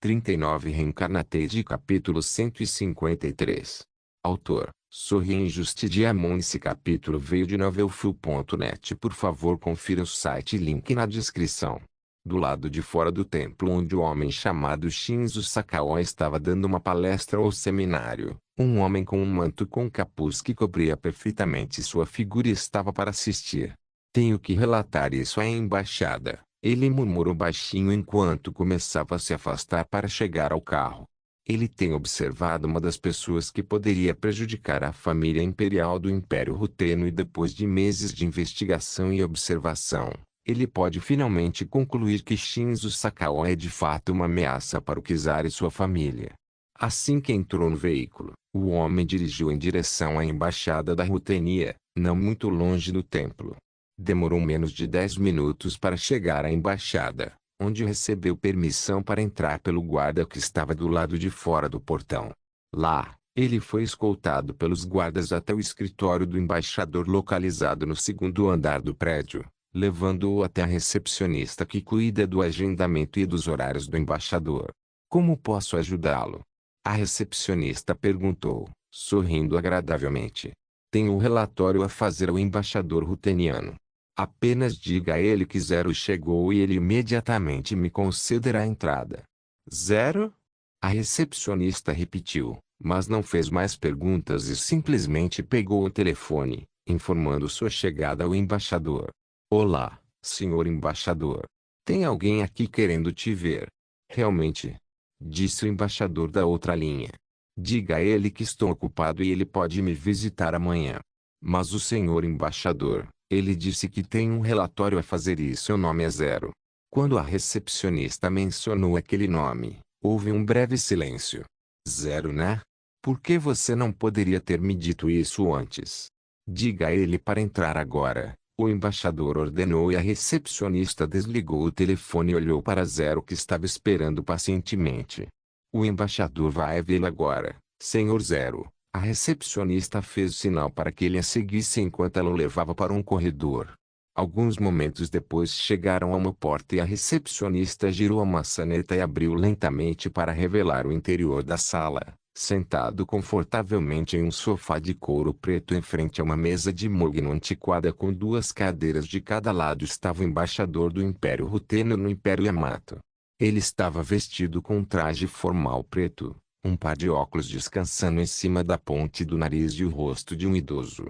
39 Reencarnated capítulo 153. Autor, Sorin Justidiamon. Esse capítulo veio de novelfull.net. Por favor confira o site e link na descrição. Do lado de fora do templo onde o homem chamado Shinzo Sakawa estava dando uma palestra ou seminário, um homem com um manto com capuz que cobria perfeitamente sua figura estava para assistir. Tenho que relatar isso à embaixada. Ele murmurou baixinho enquanto começava a se afastar para chegar ao carro. Ele tem observado uma das pessoas que poderia prejudicar a família imperial do Império Ruteno e depois de meses de investigação e observação, ele pode finalmente concluir que Shinzo Sakawa é de fato uma ameaça para o czar e sua família. Assim que entrou no veículo, o homem dirigiu em direção à embaixada da Rutenia, não muito longe do templo. Demorou menos de 10 minutos para chegar à embaixada, onde recebeu permissão para entrar pelo guarda que estava do lado de fora do portão. Lá, ele foi escoltado pelos guardas até o escritório do embaixador localizado no segundo andar do prédio, levando-o até a recepcionista que cuida do agendamento e dos horários do embaixador. Como posso ajudá-lo? A recepcionista perguntou, sorrindo agradavelmente. Tenho um relatório a fazer ao embaixador ruteniano. Apenas diga a ele que Zero chegou e ele imediatamente me concederá a entrada. Zero? A recepcionista repetiu, mas não fez mais perguntas e simplesmente pegou o telefone, informando sua chegada ao embaixador. Olá, senhor embaixador. Tem alguém aqui querendo te ver. Realmente? Disse o embaixador da outra linha. Diga a ele que estou ocupado e ele pode me visitar amanhã. Mas o senhor embaixador, ele disse que tem um relatório a fazer e seu nome é Zero. Quando a recepcionista mencionou aquele nome, houve um breve silêncio. Zero, né? Por que você não poderia ter me dito isso antes? Diga a ele para entrar agora. O embaixador ordenou e a recepcionista desligou o telefone e olhou para Zero que estava esperando pacientemente. O embaixador vai vê-lo agora, senhor Zero. A recepcionista fez sinal para que ele a seguisse enquanto ela o levava para um corredor. Alguns momentos depois chegaram a uma porta e a recepcionista girou a maçaneta e abriu lentamente para revelar o interior da sala. Sentado confortavelmente em um sofá de couro preto em frente a uma mesa de mogno antiquada com duas cadeiras de cada lado estava o embaixador do Império Ruteno no Império Yamato. Ele estava vestido com um traje formal preto, um par de óculos descansando em cima da ponte do nariz e o rosto de um idoso.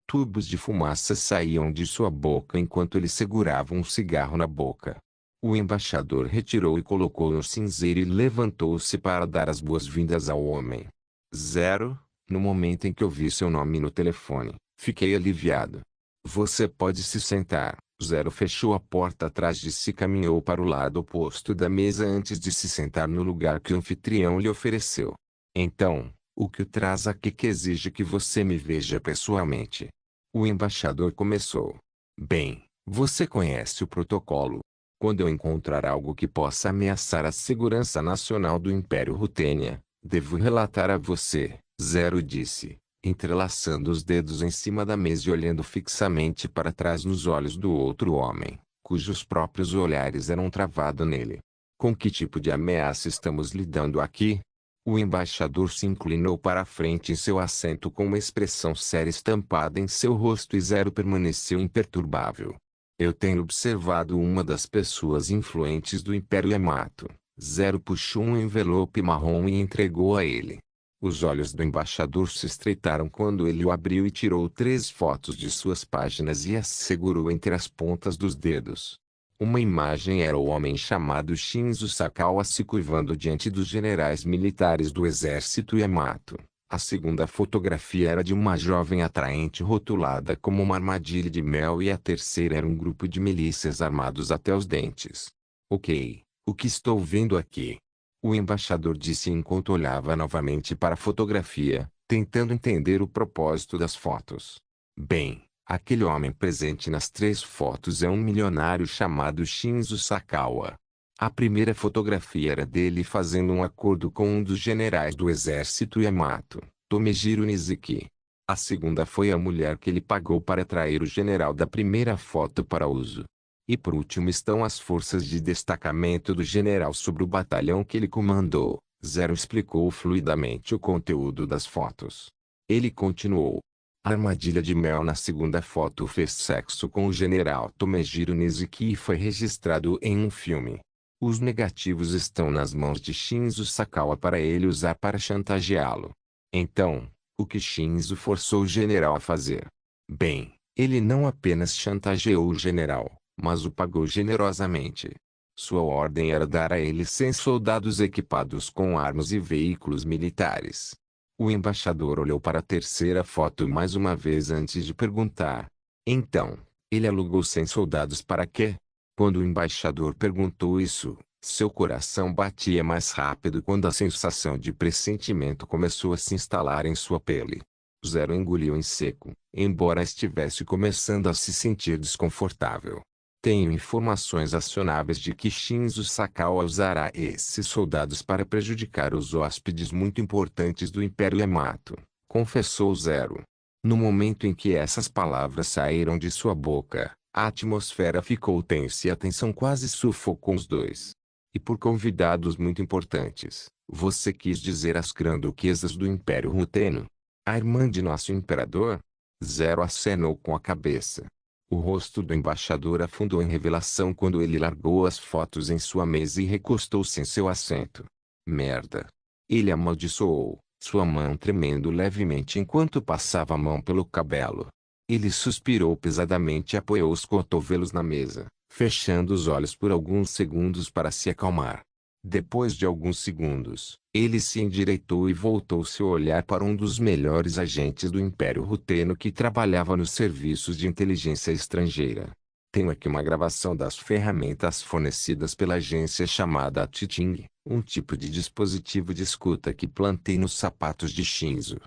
Tubos de fumaça saíam de sua boca enquanto ele segurava um cigarro na boca. O embaixador retirou e colocou no cinzeiro e levantou-se para dar as boas-vindas ao homem. Zero, no momento em que ouvi seu nome no telefone, fiquei aliviado. Você pode se sentar. Zero fechou a porta atrás de si e caminhou para o lado oposto da mesa antes de se sentar no lugar que o anfitrião lhe ofereceu. Então, o que o traz aqui que exige que você me veja pessoalmente? O embaixador começou. Bem, você conhece o protocolo. Quando eu encontrar algo que possa ameaçar a segurança nacional do Império Rutenia, devo relatar a você, Zero disse, entrelaçando os dedos em cima da mesa e olhando fixamente para trás nos olhos do outro homem, cujos próprios olhares eram travados nele. Com que tipo de ameaça estamos lidando aqui? O embaixador se inclinou para a frente em seu assento com uma expressão séria estampada em seu rosto e Zero permaneceu imperturbável. Eu tenho observado uma das pessoas influentes do Império Yamato. Zero puxou um envelope marrom e entregou a ele. Os olhos do embaixador se estreitaram quando ele o abriu e tirou 3 fotos de suas páginas e as segurou entre as pontas dos dedos. Uma imagem era o homem chamado Shinzo Sakawa se curvando diante dos generais militares do exército Yamato. A segunda fotografia era de uma jovem atraente rotulada como uma armadilha de mel e a terceira era um grupo de milícias armados até os dentes. Ok, o que estou vendo aqui? O embaixador disse enquanto olhava novamente para a fotografia, tentando entender o propósito das fotos. Bem, aquele homem presente nas 3 fotos é um milionário chamado Shinzo Sakawa. A primeira fotografia era dele fazendo um acordo com um dos generais do exército Yamato, Tomejiro Nizuki. A segunda foi a mulher que ele pagou para atrair o general da primeira foto para uso. E por último estão as forças de destacamento do general sobre o batalhão que ele comandou. Zero explicou fluidamente o conteúdo das fotos. Ele continuou. A armadilha de Mel na segunda foto fez sexo com o general Tomejiro Nizuki e foi registrado em um filme. Os negativos estão nas mãos de Shinzo Sakawa para ele usar para chantageá-lo. Então, o que Shinzo forçou o general a fazer? Bem, ele não apenas chantageou o general, mas o pagou generosamente. Sua ordem era dar a ele 100 soldados equipados com armas e veículos militares. O embaixador olhou para a terceira foto mais uma vez antes de perguntar. Então, ele alugou 100 soldados para quê? Quando o embaixador perguntou isso, seu coração batia mais rápido quando a sensação de pressentimento começou a se instalar em sua pele. Zero engoliu em seco, embora estivesse começando a se sentir desconfortável. Tenho informações acionáveis de que Shinzo Sakawa usará esses soldados para prejudicar os hóspedes muito importantes do Império Yamato, confessou Zero. No momento em que essas palavras saíram de sua boca, a atmosfera ficou tensa e a tensão quase sufocou os dois. E por convidados muito importantes, você quis dizer as granduquesas do Império Ruteno? A irmã de nosso imperador? Zero acenou com a cabeça. O rosto do embaixador afundou em revelação quando ele largou as fotos em sua mesa e recostou-se em seu assento. Merda! Ele amaldiçoou, sua mão tremendo levemente enquanto passava a mão pelo cabelo. Ele suspirou pesadamente e apoiou os cotovelos na mesa, fechando os olhos por alguns segundos para se acalmar. Depois de alguns segundos, ele se endireitou e voltou seu olhar para um dos melhores agentes do Império Ruteno que trabalhava nos serviços de inteligência estrangeira. Tenho aqui uma gravação das ferramentas fornecidas pela agência chamada Titing, um tipo de dispositivo de escuta que plantei nos sapatos de Shinzo.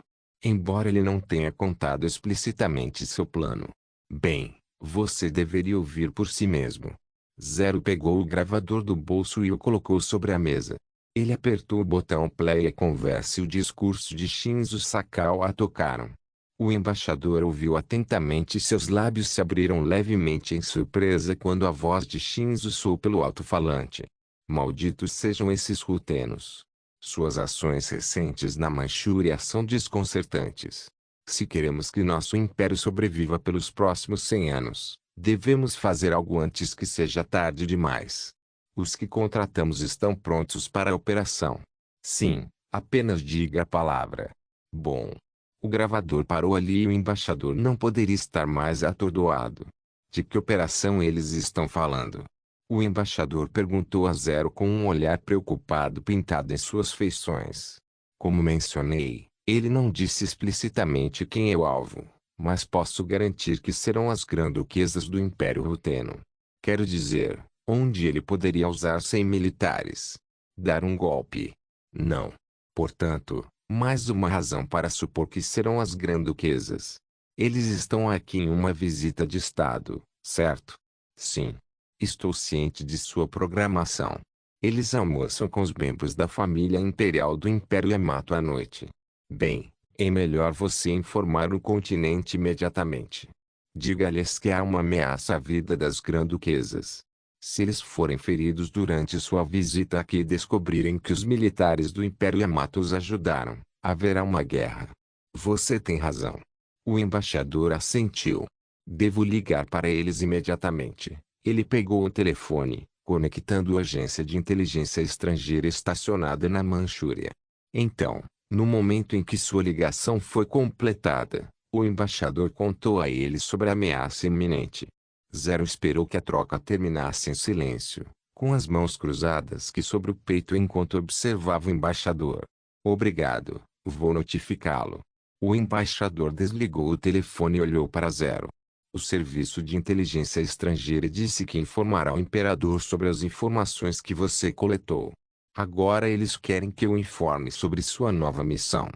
Embora ele não tenha contado explicitamente seu plano. Bem, você deveria ouvir por si mesmo. Zero pegou o gravador do bolso e o colocou sobre a mesa. Ele apertou o botão play e a conversa e o discurso de Shinzo Sakawa tocaram. O embaixador ouviu atentamente e seus lábios se abriram levemente em surpresa quando a voz de Shinzo soou pelo alto-falante. Malditos sejam esses rutenos. Suas ações recentes na Manchúria são desconcertantes. Se queremos que nosso império sobreviva pelos próximos 100 anos, devemos fazer algo antes que seja tarde demais. Os que contratamos estão prontos para a operação. Sim, apenas diga a palavra. Bom. O gravador parou ali e o embaixador não poderia estar mais atordoado. De que operação eles estão falando? O embaixador perguntou a Zero com um olhar preocupado pintado em suas feições. Como mencionei, ele não disse explicitamente quem é o alvo, mas posso garantir que serão as granduquesas do Império Ruteno. Quero dizer, onde ele poderia usar 100 militares. Dar um golpe. Não. Portanto, mais uma razão para supor que serão as granduquesas. Eles estão aqui em uma visita de estado, certo? Sim. Estou ciente de sua programação. Eles almoçam com os membros da família imperial do Império Yamato à noite. Bem, é melhor você informar o continente imediatamente. Diga-lhes que há uma ameaça à vida das granduquesas. Se eles forem feridos durante sua visita aqui e descobrirem que os militares do Império Yamato os ajudaram, haverá uma guerra. Você tem razão. O embaixador assentiu. Devo ligar para eles imediatamente. Ele pegou o telefone, conectando a agência de inteligência estrangeira estacionada na Manchúria. Então, no momento em que sua ligação foi completada, o embaixador contou a ele sobre a ameaça iminente. Zero esperou que a troca terminasse em silêncio, com as mãos cruzadas sobre o peito enquanto observava o embaixador. Obrigado, vou notificá-lo. O embaixador desligou o telefone e olhou para Zero. O serviço de inteligência estrangeira disse que informará o imperador sobre as informações que você coletou. Agora eles querem que eu informe sobre sua nova missão.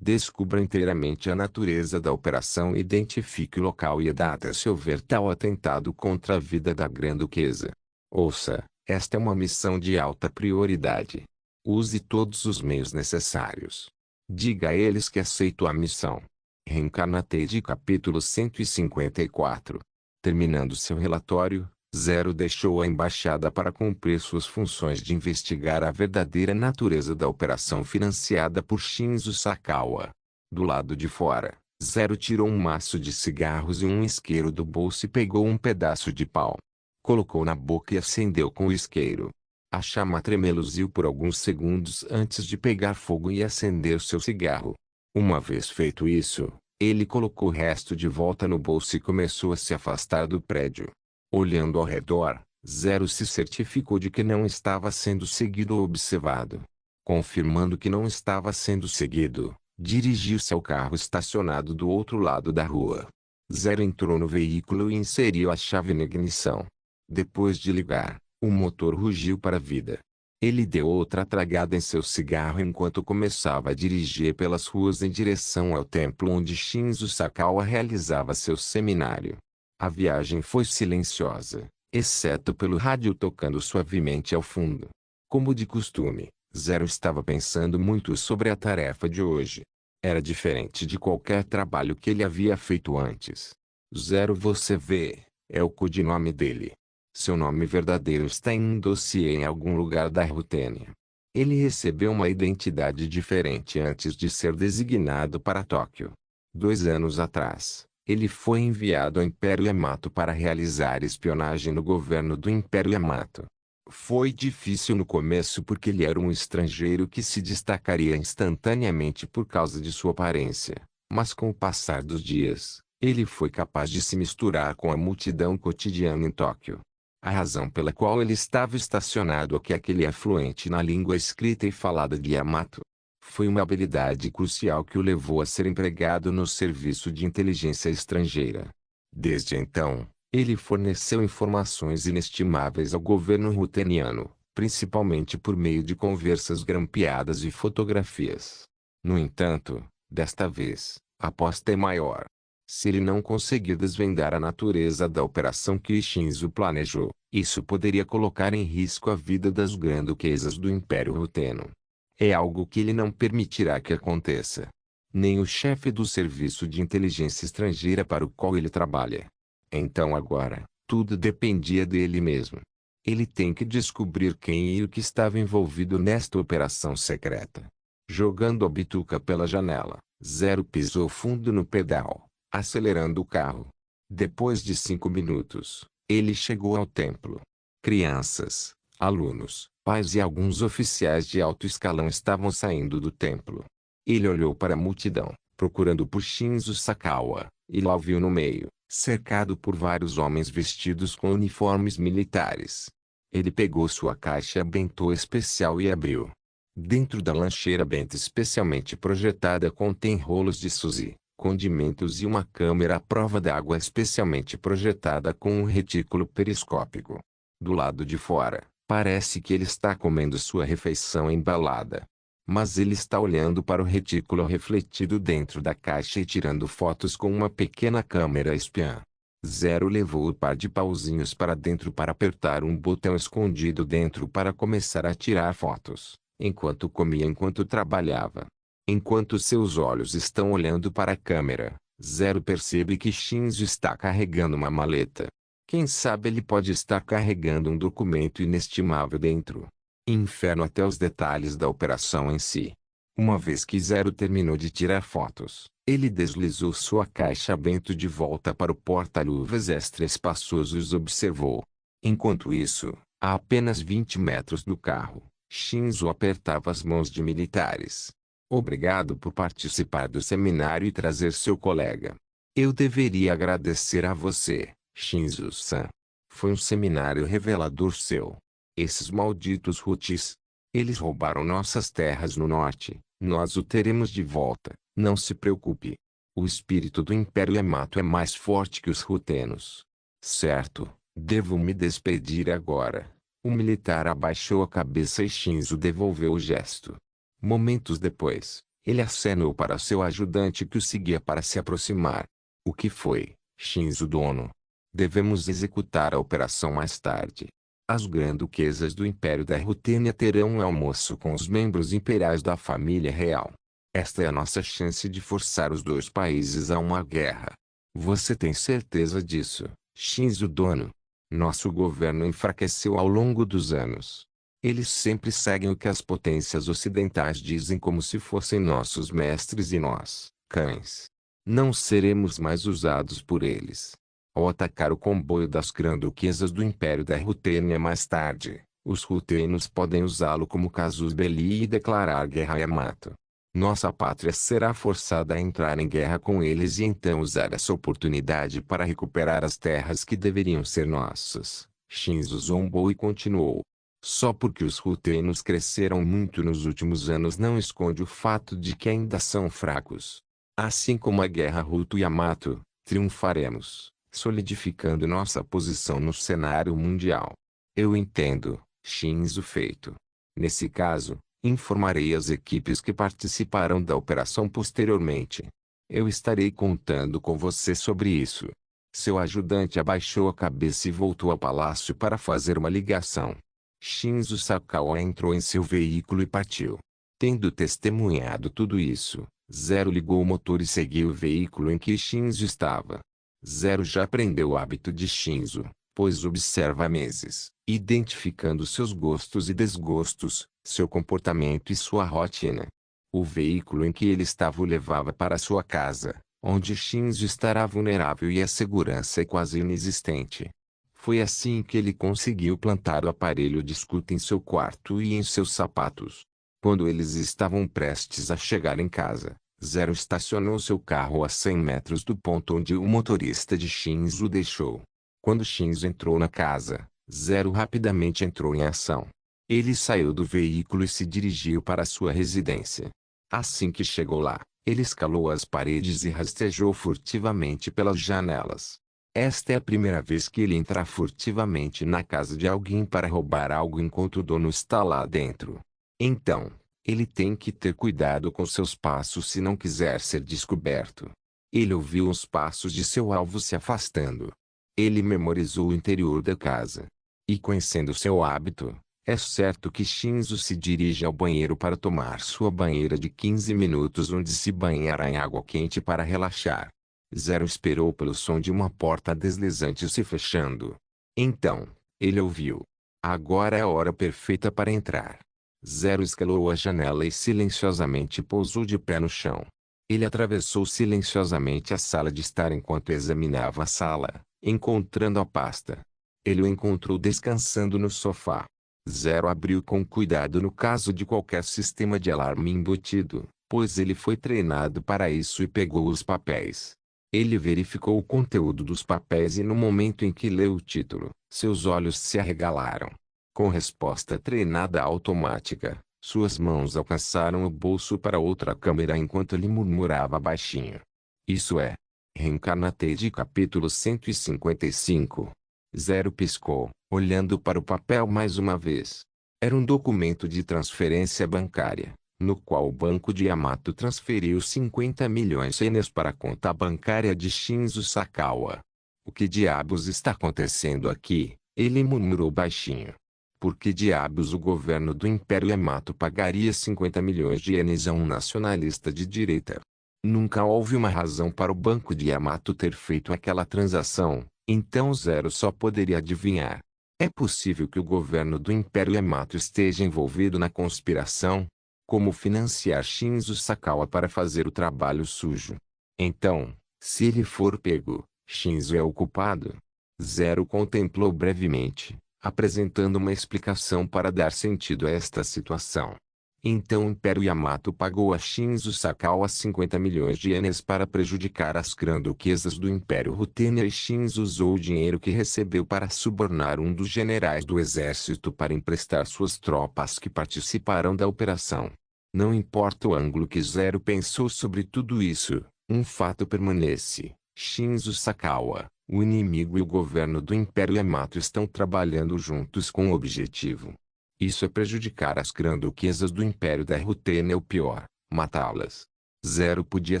Descubra inteiramente a natureza da operação e identifique o local e a data se houver tal atentado contra a vida da Grã-Duquesa. Ouça, esta é uma missão de alta prioridade. Use todos os meios necessários. Diga a eles que aceito a missão. Reencarnate de capítulo 154. Terminando seu relatório, Zero deixou a embaixada para cumprir suas funções de investigar a verdadeira natureza da operação financiada por Shinzo Sakawa. Do lado de fora, Zero tirou um maço de cigarros e um isqueiro do bolso e pegou um pedaço de pau. Colocou na boca e acendeu com o isqueiro. A chama tremeluziu por alguns segundos antes de pegar fogo e acender seu cigarro. Uma vez feito isso, ele colocou o resto de volta no bolso e começou a se afastar do prédio. Olhando ao redor, Zero se certificou de que não estava sendo seguido ou observado. Confirmando que não estava sendo seguido, dirigiu-se ao carro estacionado do outro lado da rua. Zero entrou no veículo e inseriu a chave na ignição. Depois de ligar, o motor rugiu para a vida. Ele deu outra tragada em seu cigarro enquanto começava a dirigir pelas ruas em direção ao templo onde Shinzo Sakawa realizava seu seminário. A viagem foi silenciosa, exceto pelo rádio tocando suavemente ao fundo. Como de costume, Zero estava pensando muito sobre a tarefa de hoje. Era diferente de qualquer trabalho que ele havia feito antes. Zero você vê, é o codinome dele. Seu nome verdadeiro está em um dossiê em algum lugar da Rutênia. Ele recebeu uma identidade diferente antes de ser designado para Tóquio. 2 anos atrás, ele foi enviado ao Império Yamato para realizar espionagem no governo do Império Yamato. Foi difícil no começo porque ele era um estrangeiro que se destacaria instantaneamente por causa de sua aparência, mas com o passar dos dias, ele foi capaz de se misturar com a multidão cotidiana em Tóquio. A razão pela qual ele estava estacionado aqui é que ele é fluente na língua escrita e falada de Yamato. Foi uma habilidade crucial que o levou a ser empregado no serviço de inteligência estrangeira. Desde então, ele forneceu informações inestimáveis ao governo ruteniano, principalmente por meio de conversas grampeadas e fotografias. No entanto, desta vez, a aposta é maior. Se ele não conseguir desvendar a natureza da operação que Shinzo planejou, isso poderia colocar em risco a vida das granduquesas do Império Ruteno. É algo que ele não permitirá que aconteça. Nem o chefe do serviço de inteligência estrangeira para o qual ele trabalha. Então agora, tudo dependia dele mesmo. Ele tem que descobrir quem e o que estava envolvido nesta operação secreta. Jogando a bituca pela janela, Zero pisou fundo no pedal, acelerando o carro. Depois de 5 minutos, ele chegou ao templo. Crianças, alunos, pais e alguns oficiais de alto escalão estavam saindo do templo. Ele olhou para a multidão, procurando por Shinzo Sakawa, e lá o viu no meio, cercado por vários homens vestidos com uniformes militares. Ele pegou sua caixa bentô especial e abriu. Dentro da lancheira bento especialmente projetada contém rolos de sushi, condimentos e uma câmera à prova d'água especialmente projetada com um retículo periscópico. Do lado de fora, parece que ele está comendo sua refeição embalada. Mas ele está olhando para o retículo refletido dentro da caixa e tirando fotos com uma pequena câmera espiã. Zero levou o par de pauzinhos para dentro para apertar um botão escondido dentro para começar a tirar fotos, enquanto comia enquanto trabalhava. Enquanto seus olhos estão olhando para a câmera, Zero percebe que Shinzo está carregando uma maleta. Quem sabe ele pode estar carregando um documento inestimável dentro. Inferno até os detalhes da operação em si. Uma vez que Zero terminou de tirar fotos, ele deslizou sua caixa bento de volta para o porta-luvas extra espaçoso e os observou. Enquanto isso, a apenas 20 metros do carro, Shinzo apertava as mãos de militares. Obrigado por participar do seminário e trazer seu colega. Eu deveria agradecer a você, Shinzo-san. Foi um seminário revelador seu. Esses malditos Hutis. Eles roubaram nossas terras no norte. Nós o teremos de volta, não se preocupe. O espírito do Império Yamato é mais forte que os rutenos. Certo, devo me despedir agora. O militar abaixou a cabeça e Shinzo devolveu o gesto. Momentos depois, ele acenou para seu ajudante que o seguia para se aproximar. O que foi, Shinzo-dono? Devemos executar a operação mais tarde. As granduquesas do Império da Rutênia terão um almoço com os membros imperiais da família real. Esta é a nossa chance de forçar os dois países a uma guerra. Você tem certeza disso, Shinzo-dono? Nosso governo enfraqueceu ao longo dos anos. Eles sempre seguem o que as potências ocidentais dizem como se fossem nossos mestres e nós, cães. Não seremos mais usados por eles. Ao atacar o comboio das granduquesas do Império da Rutênia mais tarde, os rutênios podem usá-lo como casus belli e declarar guerra a Yamato. Nossa pátria será forçada a entrar em guerra com eles e então usar essa oportunidade para recuperar as terras que deveriam ser nossas. Shinzo zombou e continuou. Só porque os rutênios cresceram muito nos últimos anos não esconde o fato de que ainda são fracos. Assim como a guerra Ruto-Yamato, triunfaremos, solidificando nossa posição no cenário mundial. Eu entendo, Shinzo feito. Nesse caso, informarei as equipes que participarão da operação posteriormente. Eu estarei contando com você sobre isso. Seu ajudante abaixou a cabeça e voltou ao palácio para fazer uma ligação. Shinzo Sakawa entrou em seu veículo e partiu. Tendo testemunhado tudo isso, Zero ligou o motor e seguiu o veículo em que Shinzo estava. Zero já aprendeu o hábito de Shinzo, pois observa há meses, identificando seus gostos e desgostos, seu comportamento e sua rotina. O veículo em que ele estava o levava para sua casa, onde Shinzo estará vulnerável e a segurança é quase inexistente. Foi assim que ele conseguiu plantar o aparelho de escuta em seu quarto e em seus sapatos. Quando eles estavam prestes a chegar em casa, Zero estacionou seu carro a 100 metros do ponto onde o motorista de Shinzo o deixou. Quando Shinzo entrou na casa, Zero rapidamente entrou em ação. Ele saiu do veículo e se dirigiu para sua residência. Assim que chegou lá, ele escalou as paredes e rastejou furtivamente pelas janelas. Esta é a primeira vez que ele entra furtivamente na casa de alguém para roubar algo enquanto o dono está lá dentro. Então, ele tem que ter cuidado com seus passos se não quiser ser descoberto. Ele ouviu os passos de seu alvo se afastando. Ele memorizou o interior da casa. E conhecendo seu hábito, é certo que Shinzo se dirige ao banheiro para tomar sua banheira de 15 minutos onde se banhará em água quente para relaxar. Zero esperou pelo som de uma porta deslizante se fechando. Então, ele ouviu. Agora é a hora perfeita para entrar. Zero escalou a janela e silenciosamente pousou de pé no chão. Ele atravessou silenciosamente a sala de estar enquanto examinava a sala, encontrando a pasta. Ele o encontrou descansando no sofá. Zero abriu com cuidado no caso de qualquer sistema de alarme embutido, pois ele foi treinado para isso e pegou os papéis. Ele verificou o conteúdo dos papéis e no momento em que leu o título, seus olhos se arregalaram. Com resposta treinada automática, suas mãos alcançaram o bolso para outra câmera enquanto ele murmurava baixinho. Isso é. Reencarnated capítulo 155. Zero piscou, olhando para o papel mais uma vez. Era um documento de transferência bancária, no qual o Banco de Yamato transferiu 50 milhões ienes para a conta bancária de Shinzo Sakawa. O que diabos está acontecendo aqui? Ele murmurou baixinho. Por que diabos o governo do Império Yamato pagaria 50 milhões de ienes a um nacionalista de direita? Nunca houve uma razão para o Banco de Yamato ter feito aquela transação, então Zero só poderia adivinhar. É possível que o governo do Império Yamato esteja envolvido na conspiração? Como financiar Shinzo Sakawa para fazer o trabalho sujo? Então, se ele for pego, Shinzo é o culpado? Zero contemplou brevemente, apresentando uma explicação para dar sentido a esta situação. Então o Império Yamato pagou a Shinzo Sakawa 50 milhões de ienes para prejudicar as granduquesas do Império Rutênia e Shinzo usou o dinheiro que recebeu para subornar um dos generais do exército para emprestar suas tropas que participarão da operação. Não importa o ângulo que Zero pensou sobre tudo isso, um fato permanece. Shinzo Sakawa, o inimigo e o governo do Império Yamato estão trabalhando juntos com um objetivo. Isso é prejudicar as granduquesas do Império da Rutênia ou pior, matá-las. Zero podia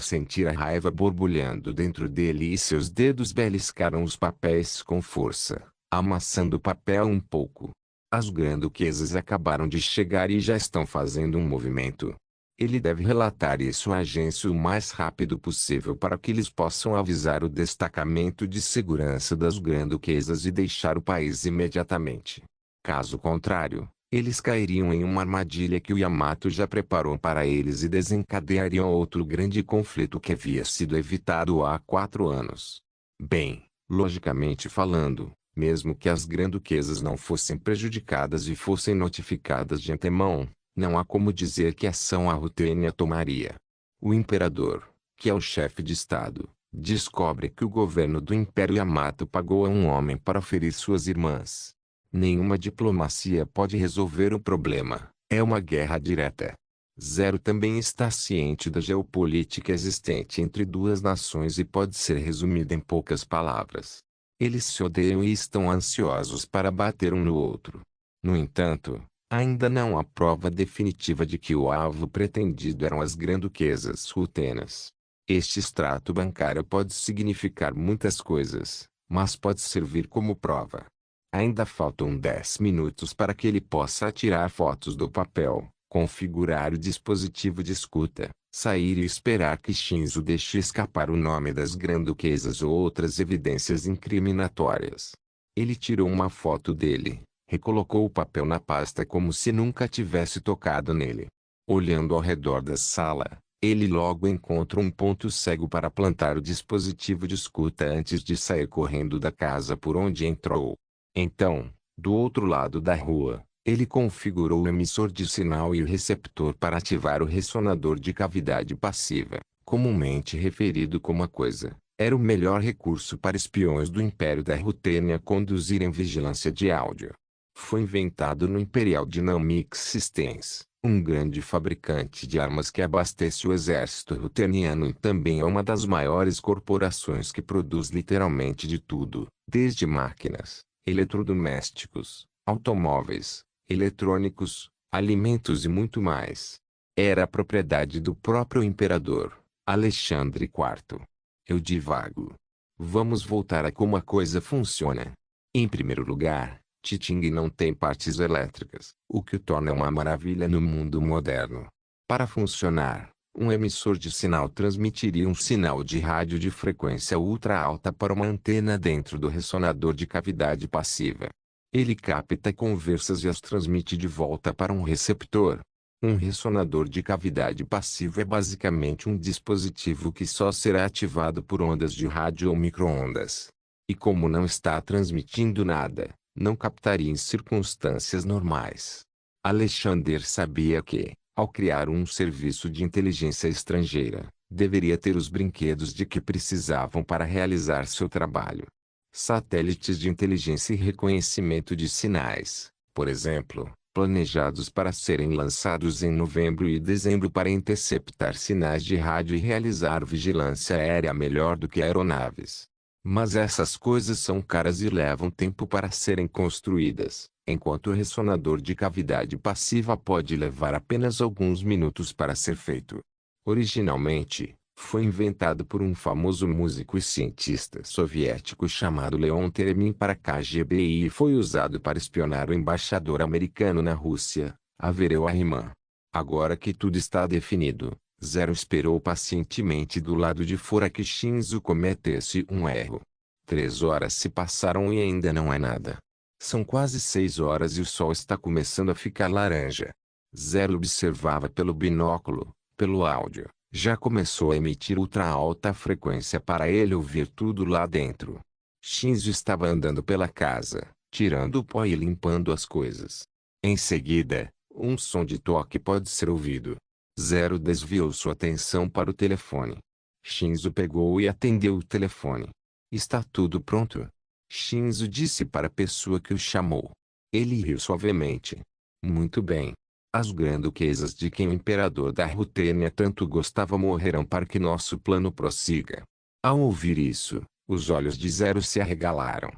sentir a raiva borbulhando dentro dele e seus dedos beliscaram os papéis com força, amassando o papel um pouco. As granduquesas acabaram de chegar e já estão fazendo um movimento. Ele deve relatar isso à agência o mais rápido possível para que eles possam avisar o destacamento de segurança das Grã-Duquesas e deixar o país imediatamente. Caso contrário, eles cairiam em uma armadilha que o Yamato já preparou para eles e desencadeariam outro grande conflito que havia sido evitado há 4 anos. Bem, logicamente falando, mesmo que as Grã-Duquesas não fossem prejudicadas e fossem notificadas de antemão, não há como dizer que ação a Rutênia tomaria. O imperador, que é o chefe de Estado, descobre que o governo do Império Yamato pagou a um homem para ferir suas irmãs. Nenhuma diplomacia pode resolver o problema, é uma guerra direta. Zero também está ciente da geopolítica existente entre duas nações e pode ser resumida em poucas palavras. Eles se odeiam e estão ansiosos para bater um no outro. No entanto, ainda não há prova definitiva de que o alvo pretendido eram as Grã-Duquesas Rutenas. Este extrato bancário pode significar muitas coisas, mas pode servir como prova. Ainda faltam 10 minutos para que ele possa tirar fotos do papel, configurar o dispositivo de escuta, sair e esperar que Shinzo deixe escapar o nome das Grã-Duquesas ou outras evidências incriminatórias. Ele tirou uma foto dele, recolocou o papel na pasta como se nunca tivesse tocado nele. Olhando ao redor da sala, ele logo encontra um ponto cego para plantar o dispositivo de escuta antes de sair correndo da casa por onde entrou. Então, do outro lado da rua, ele configurou o emissor de sinal e o receptor para ativar o ressonador de cavidade passiva, comumente referido como a coisa. Era o melhor recurso para espiões do Império da Rutênia conduzirem vigilância de áudio. Foi inventado no Imperial Dynamics Systems, um grande fabricante de armas que abastece o exército ruteniano e também é uma das maiores corporações que produz literalmente de tudo, desde máquinas, eletrodomésticos, automóveis, eletrônicos, alimentos e muito mais. Era a propriedade do próprio imperador, Alexandre IV. Eu divago. Vamos voltar a como a coisa funciona. Em primeiro lugar, Titing não tem partes elétricas, o que o torna uma maravilha no mundo moderno. Para funcionar, um emissor de sinal transmitiria um sinal de rádio de frequência ultra alta para uma antena dentro do ressonador de cavidade passiva. Ele capta conversas e as transmite de volta para um receptor. Um ressonador de cavidade passiva é basicamente um dispositivo que só será ativado por ondas de rádio ou micro-ondas. E como não está transmitindo nada, não captaria em circunstâncias normais. Alexander sabia que, ao criar um serviço de inteligência estrangeira, deveria ter os brinquedos de que precisavam para realizar seu trabalho. Satélites de inteligência e reconhecimento de sinais, por exemplo, planejados para serem lançados em novembro e dezembro para interceptar sinais de rádio e realizar vigilância aérea melhor do que aeronaves. Mas essas coisas são caras e levam tempo para serem construídas, enquanto o ressonador de cavidade passiva pode levar apenas alguns minutos para ser feito. Originalmente, foi inventado por um famoso músico e cientista soviético chamado Leon Teremin para KGB e foi usado para espionar o embaixador americano na Rússia, Avereu Ahriman. Agora que tudo está definido, Zero esperou pacientemente do lado de fora que Shinzo cometesse um erro. 3 horas se passaram e ainda não é nada. São quase 6 horas e o sol está começando a ficar laranja. Zero observava pelo binóculo, pelo áudio. Já começou a emitir ultra alta frequência para ele ouvir tudo lá dentro. Shinzo estava andando pela casa, tirando o pó e limpando as coisas. Em seguida, um som de toque pode ser ouvido. Zero desviou sua atenção para o telefone. Shinzo pegou e atendeu o telefone. Está tudo pronto? Shinzo disse para a pessoa que o chamou. Ele riu suavemente. Muito bem. As Grã-Duquesas de quem o imperador da Rutênia tanto gostava morrerão para que nosso plano prossiga. Ao ouvir isso, os olhos de Zero se arregalaram.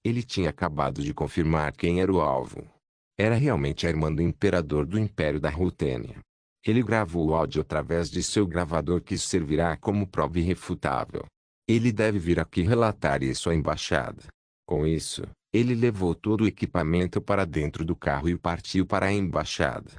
Ele tinha acabado de confirmar quem era o alvo. Era realmente a irmã do imperador do Império da Rutênia. Ele gravou o áudio através de seu gravador que servirá como prova irrefutável. Ele deve vir aqui relatar isso à embaixada. Com isso, ele levou todo o equipamento para dentro do carro e partiu para a embaixada.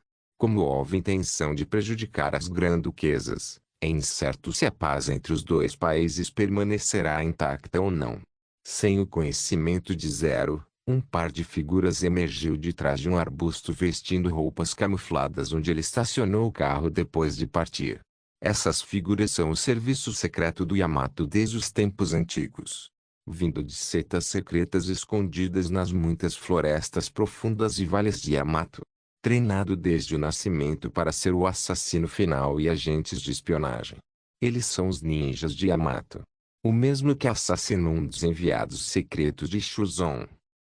Como houve intenção de prejudicar as grã-duquesas, é incerto se a paz entre os dois países permanecerá intacta ou não. Sem o conhecimento de Zero, um par de figuras emergiu de trás de um arbusto vestindo roupas camufladas onde ele estacionou o carro depois de partir. Essas figuras são o serviço secreto do Yamato desde os tempos antigos. Vindo de setas secretas escondidas nas muitas florestas profundas e vales de Yamato. Treinado desde o nascimento para ser o assassino final e agentes de espionagem. Eles são os ninjas de Yamato. O mesmo que assassinam um dos enviados secretos de Shuzon.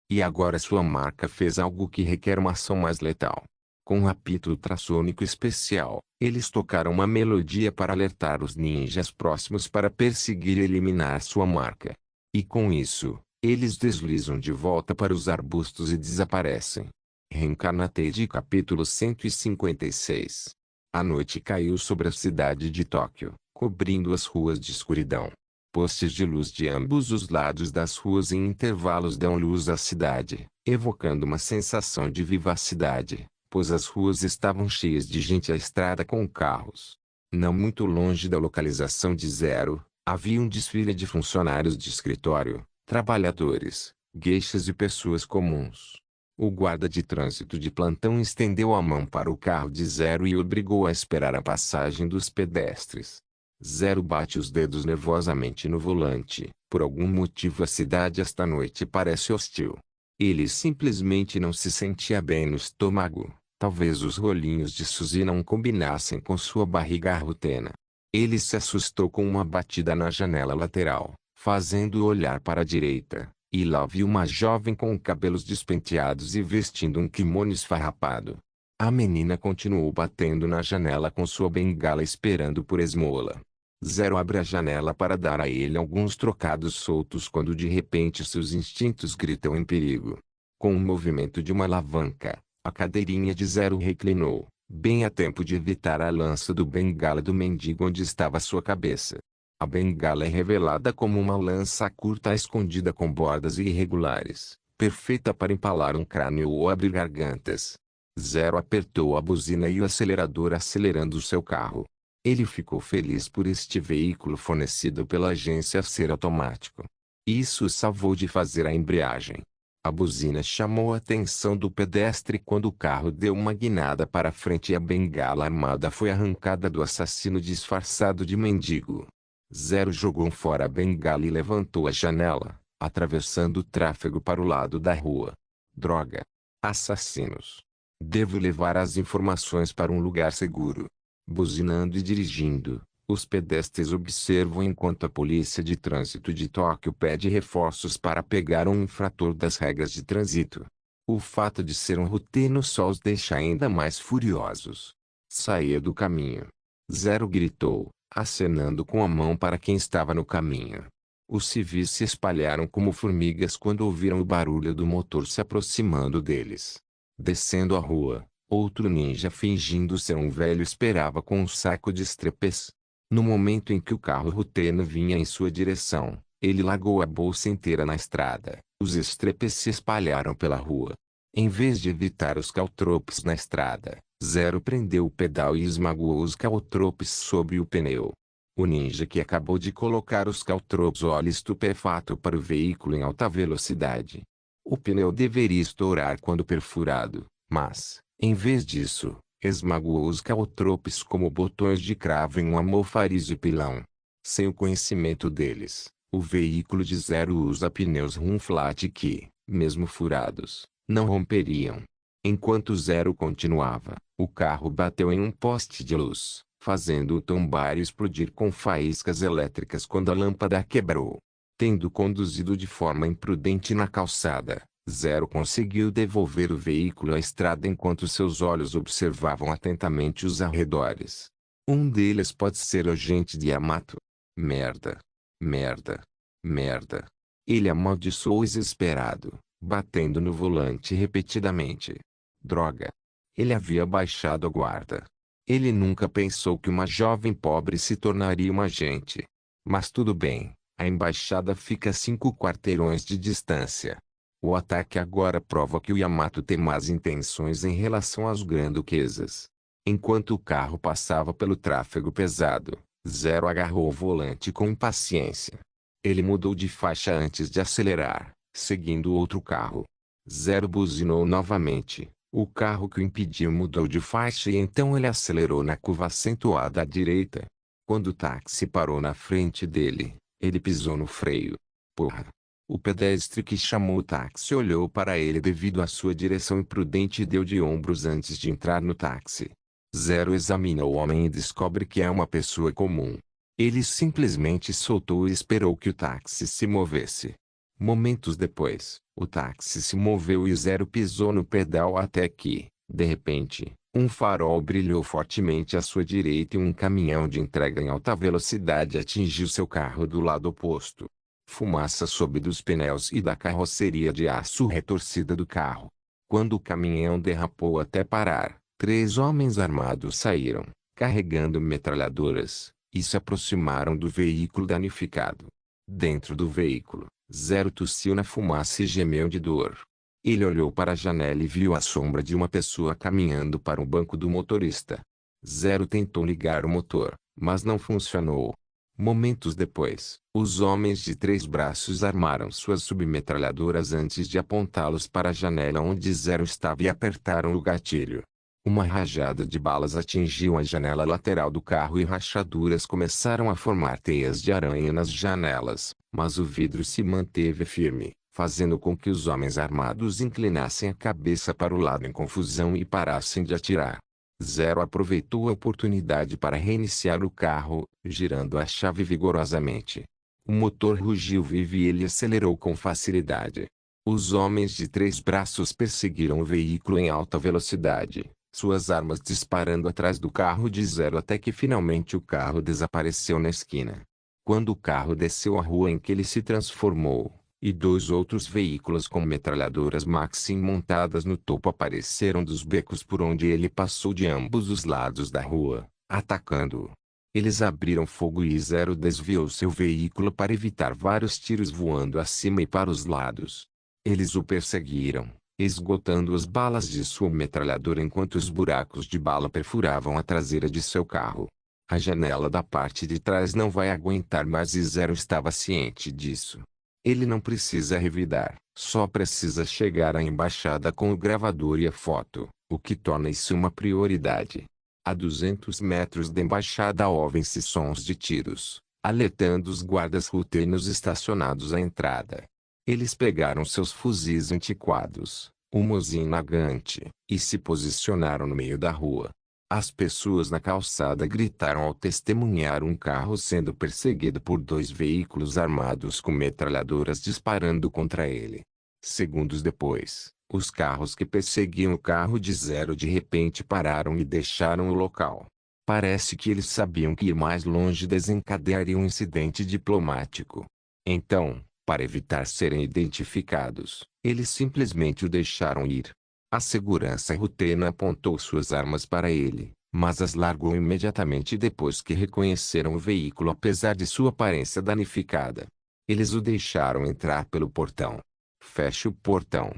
E agora sua marca fez algo que requer uma ação mais letal. Com um apito ultrassônico especial, eles tocaram uma melodia para alertar os ninjas próximos para perseguir e eliminar sua marca. E com isso, eles deslizam de volta para os arbustos e desaparecem. Reencarnated capítulo 156. A noite caiu sobre a cidade de Tóquio, cobrindo as ruas de escuridão. Postes de luz de ambos os lados das ruas em intervalos dão luz à cidade, evocando uma sensação de vivacidade, pois as ruas estavam cheias de gente e a estrada com carros. Não muito longe da localização de Zero, havia um desfile de funcionários de escritório, trabalhadores, gueixas e pessoas comuns. O guarda de trânsito de plantão estendeu a mão para o carro de Zero e o obrigou a esperar a passagem dos pedestres. Zero bate os dedos nervosamente no volante. Por algum motivo a cidade esta noite parece hostil. Ele simplesmente não se sentia bem no estômago. Talvez os rolinhos de Suzy não combinassem com sua barriga arrutena. Ele se assustou com uma batida na janela lateral, fazendo-o olhar para a direita. E lá viu uma jovem com cabelos despenteados e vestindo um kimono esfarrapado. A menina continuou batendo na janela com sua bengala esperando por esmola. Zero abre a janela para dar a ele alguns trocados soltos quando de repente seus instintos gritam em perigo. Com o movimento de uma alavanca, a cadeirinha de Zero reclinou, bem a tempo de evitar a lança do bengala do mendigo onde estava sua cabeça. A bengala é revelada como uma lança curta escondida com bordas irregulares, perfeita para empalar um crânio ou abrir gargantas. Zero apertou a buzina e o acelerador acelerando seu carro. Ele ficou feliz por este veículo fornecido pela agência ser automático. Isso o salvou de fazer a embreagem. A buzina chamou a atenção do pedestre quando o carro deu uma guinada para frente e a bengala armada foi arrancada do assassino disfarçado de mendigo. Zero jogou fora a bengala e levantou a janela, atravessando o tráfego para o lado da rua. Droga! Assassinos! Devo levar as informações para um lugar seguro. Buzinando e dirigindo, os pedestres observam enquanto a polícia de trânsito de Tóquio pede reforços para pegar um infrator das regras de trânsito. O fato de ser um ruteno só os deixa ainda mais furiosos. Saia do caminho! Zero gritou, acenando com a mão para quem estava no caminho. Os civis se espalharam como formigas quando ouviram o barulho do motor se aproximando deles. Descendo a rua, outro ninja fingindo ser um velho esperava com um saco de estrepes. No momento em que o carro ruteno vinha em sua direção, ele largou a bolsa inteira na estrada. Os estrepes se espalharam pela rua. Em vez de evitar os caltropes na estrada, Zero prendeu o pedal e esmagou os caltropes sobre o pneu. O ninja que acabou de colocar os caltropes olha estupefato para o veículo em alta velocidade. O pneu deveria estourar quando perfurado, mas, em vez disso, esmagou os caltropes como botões de cravo em um almofariz de pilão. Sem o conhecimento deles, o veículo de Zero usa pneus Run-Flat que, mesmo furados, não romperiam. Enquanto Zero continuava, o carro bateu em um poste de luz, fazendo-o tombar e explodir com faíscas elétricas quando a lâmpada quebrou. Tendo conduzido de forma imprudente na calçada, Zero conseguiu devolver o veículo à estrada enquanto seus olhos observavam atentamente os arredores. Um deles pode ser o agente de Yamato. Merda. Merda. Merda. Ele amaldiçoou exasperado, batendo no volante repetidamente. Droga. Ele havia baixado a guarda. Ele nunca pensou que uma jovem pobre se tornaria uma agente. Mas tudo bem, a embaixada fica a 5 quarteirões de distância. O ataque agora prova que o Yamato tem más intenções em relação às grã-duquesas. Enquanto o carro passava pelo tráfego pesado, Zero agarrou o volante com impaciência. Ele mudou de faixa antes de acelerar, seguindo outro carro. Zero buzinou novamente. O carro que o impediu mudou de faixa e então ele acelerou na curva acentuada à direita. Quando o táxi parou na frente dele, ele pisou no freio. Porra! O pedestre que chamou o táxi olhou para ele devido à sua direção imprudente e deu de ombros antes de entrar no táxi. Zero examina o homem e descobre que é uma pessoa comum. Ele simplesmente soltou e esperou que o táxi se movesse. Momentos depois, o táxi se moveu e Zero pisou no pedal até que, de repente, um farol brilhou fortemente à sua direita e um caminhão de entrega em alta velocidade atingiu seu carro do lado oposto. Fumaça sobe dos pneus e da carroceria de aço retorcida do carro. Quando o caminhão derrapou até parar, 3 homens armados saíram, carregando metralhadoras, e se aproximaram do veículo danificado. Dentro do veículo, Zero tossiu na fumaça e gemeu de dor. Ele olhou para a janela e viu a sombra de uma pessoa caminhando para o banco do motorista. Zero tentou ligar o motor, mas não funcionou. Momentos depois, os homens de 3 braços armaram suas submetralhadoras antes de apontá-los para a janela onde Zero estava e apertaram o gatilho. Uma rajada de balas atingiu a janela lateral do carro e rachaduras começaram a formar teias de aranha nas janelas, mas o vidro se manteve firme, fazendo com que os homens armados inclinassem a cabeça para o lado em confusão e parassem de atirar. Zero aproveitou a oportunidade para reiniciar o carro, girando a chave vigorosamente. O motor rugiu vivo e ele acelerou com facilidade. Os homens de 3 braços perseguiram o veículo em alta velocidade, suas armas disparando atrás do carro de Zero até que finalmente o carro desapareceu na esquina. Quando o carro desceu a rua em que ele se transformou, e 2 outros veículos com metralhadoras Maxim montadas no topo apareceram dos becos por onde ele passou de ambos os lados da rua, atacando-o. Eles abriram fogo e Zero desviou seu veículo para evitar vários tiros voando acima e para os lados. Eles o perseguiram, esgotando as balas de sua metralhadora enquanto os buracos de bala perfuravam a traseira de seu carro. A janela da parte de trás não vai aguentar mais e Zero estava ciente disso. Ele não precisa revidar, só precisa chegar à embaixada com o gravador e a foto, o que torna isso uma prioridade. A 200 metros da embaixada ouvem-se sons de tiros, alertando os guardas ruteiros estacionados à entrada. Eles pegaram seus fuzis antiquados, o Mosin Nagant, e se posicionaram no meio da rua. As pessoas na calçada gritaram ao testemunhar um carro sendo perseguido por 2 veículos armados com metralhadoras disparando contra ele. Segundos depois, os carros que perseguiam o carro de Zero de repente pararam e deixaram o local. Parece que eles sabiam que ir mais longe desencadearia um incidente diplomático. Então, para evitar serem identificados, eles simplesmente o deixaram ir. A segurança rutena apontou suas armas para ele, mas as largou imediatamente depois que reconheceram o veículo apesar de sua aparência danificada. Eles o deixaram entrar pelo portão. Feche o portão.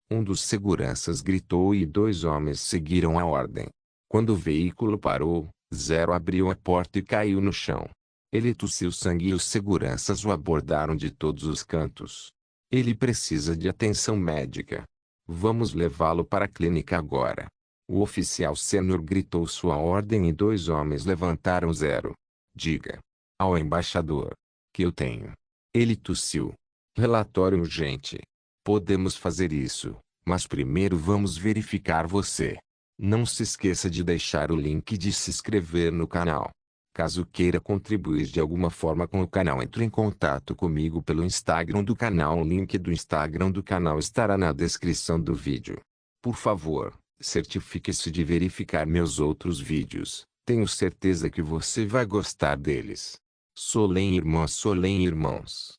Um dos seguranças gritou e 2 homens seguiram a ordem. Quando o veículo parou, Zero abriu a porta e caiu no chão. Ele tossiu sangue e os seguranças o abordaram de todos os cantos. Ele precisa de atenção médica. Vamos levá-lo para a clínica agora. O oficial sênior gritou sua ordem e 2 homens levantaram Zero. Diga ao embaixador que eu tenho. Ele tossiu. Relatório urgente. Podemos fazer isso, mas primeiro vamos verificar você. Não se esqueça de deixar o link de se inscrever no canal. Caso queira contribuir de alguma forma com o canal, entre em contato comigo pelo Instagram do canal. O link do Instagram do canal estará na descrição do vídeo. Por favor, certifique-se de verificar meus outros vídeos. Tenho certeza que você vai gostar deles. Solem irmãos.